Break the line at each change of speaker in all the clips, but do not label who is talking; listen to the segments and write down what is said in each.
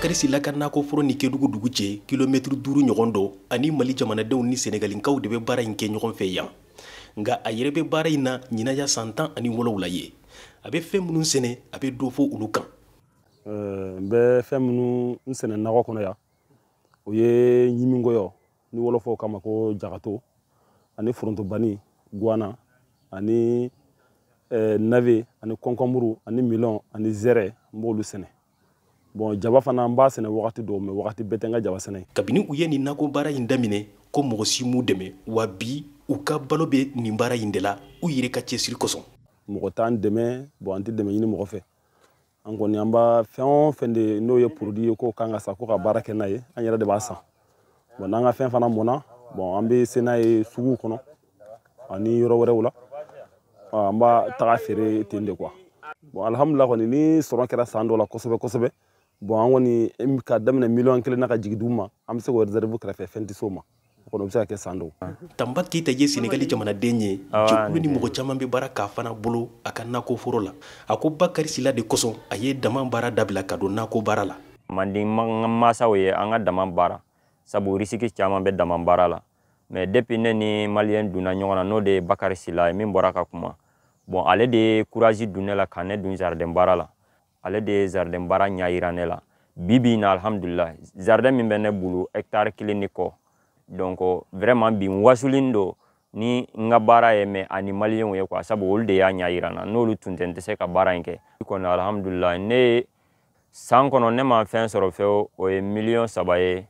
Bakary Silla ka nakɔ foro ni Kédougou dugu cɛ kilomètre 5 ɲɔgɔn dɔ ani Mali jamanadenw ni Sénégalinkaw de bɛ baara in kɛ ɲɔgɔn fɛ yan. Nga a yɛrɛ bɛ baara in na ɲinaya san 17 ye. A bɛ fɛn minnu sɛnɛ a bɛ dɔ fɔ olu kan.
N bɛ fɛn minnu sɛnɛ nakɔ kɔnɔ yan o ye ɲimingoyɔ ni wɔlɔfɔw kama ko jagato ani forontobani guana ani nave ani kɔnkɔnburu ani milɔn ani zɛrɛ n b'olu sɛnɛ. Bon jaba fana n b'a sɛnɛ wagati dɔw mais wagati bɛɛ tɛ n ka jaba sɛnɛ.
Kabini u ye nin nakɔ baara in daminɛ ko mɔgɔ si m'u dɛmɛ wa bi u ka balo bɛ nin baara in de la u yɛrɛ ka cɛsiri kosɔn.
Mɔgɔ t'an dɛmɛ bon an tɛ dɛmɛ ɲini mɔgɔ fɛ. An kɔni an b'a fɛn o fɛn de n'o ye produit ye k'o kan ka san ko ka baara kɛ n'a ye an yɛrɛ de b'a san. Bon n'an ka fɛn fana mɔnna bon an bɛ se n'a ye suguw kɔnɔ ani yɔrɔ wɛrɛw la an b'a taga feere ten de quoi. Bon alhamdulillah kɔni ni sɔrɔ kɛra san dɔ la kosɛbɛ kosɛbɛ bon an kɔni ka daminɛ miliyɔn 1 na ka jigin dugu ma an bɛ se k'o réserve kɛrɛfɛ fɛn tɛ s'o ma. O kɔni o bɛ se ka kɛ san dɔw.
Tanba Keyita ye Sénégali jamanaden ye jɛkulu ni mɔgɔ caman bɛ baara k'a fana bolo a ka nakɔ foro la. A ko Bakary Silla de kosɔn a ye dama baara dabila ka don nakɔ baara la.
Manden mansaw ye an ka dama baara sabu risque caman bɛ dama baara la mais depuis ne ni maliyɛn donna ɲɔgɔn na n'o de ye Bakary Silla ye min bɔra ka kuma bon ale de ye courage don ne la ka ne don jardin baara la ale de ye jardin baara ɲɛ yira ne la bi bi in na alhamdulillah jardin min bɛ ne bolo hectare 1 ni kɔ donc vraiment bi n wasulini don ni n ka baara ye mais ani maliyɛnw ye quoi sabu olu de y'a ɲɛ yira n na n'olu tun tɛ n tɛ se ka baara in kɛ kɔni alhamdulillah ne san kɔnɔ ne ma fɛn sɔrɔ fewu o ye miliyɔn 3 ye.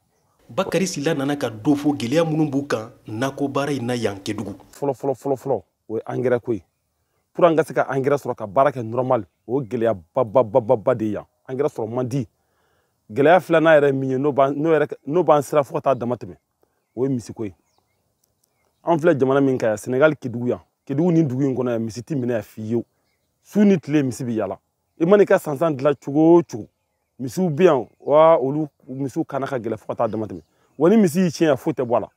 Bakary Silla nana ka dɔ fɔ gɛlɛya minnu b'u kan nakɔ baara in na yan Kédougou.
Fɔlɔ o ye engrais ko ye. Pour an ka se ka engrais sɔrɔ ka baara kɛ normal o gɛlɛya ba de yan. Engrais sɔrɔ man di. Gɛlɛya filanan yɛrɛ min ye n'o b'an sira fo ka taa dama tɛmɛ o ye misiko ye. An filɛ jamana min kan yan Sénégal Kédougou yan. Kédougou ni dugu in kɔnɔ yan misi tɛ minɛ yan fiyewu. Su ni tile misi bɛ yaala. I mana i ka sansan dilan cogo o cogo misiw bɛ yan wa olu misiw kana ka gɛlɛn fo ka taa dama tɛmɛ. Wa ni misi y'i tiɲɛ yan foyi tɛ bɔ a la.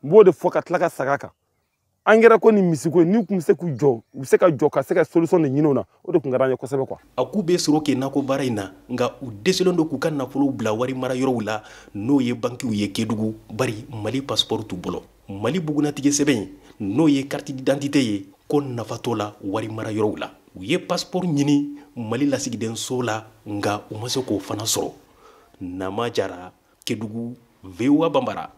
N b'o de fɔ ka tila ka segin a kan. Engrais ko ni misiko ni kun bɛ se k'u jɔ u bɛ se ka jɔ ka se ka solution de ɲini o la o de kun ka d'an ye kosɛbɛ quoi.
A k'u bɛ sɔrɔ kɛ nakɔ baara in na nka u dɛsɛlen don k'u ka nafolow bila wari mara yɔrɔw la n'o ye bankiw ye Kédougou bari Mali passeport t'u bolo. Mali bugunatigɛ sɛbɛn n'o ye carte d'identité ye ko nafa t'o la wari mara yɔrɔw la. U ye passeport ɲini Mali lasigiden so la nka u ma se k'o fana sɔrɔ. Nama Jara, Kédougou, VOA Bambara.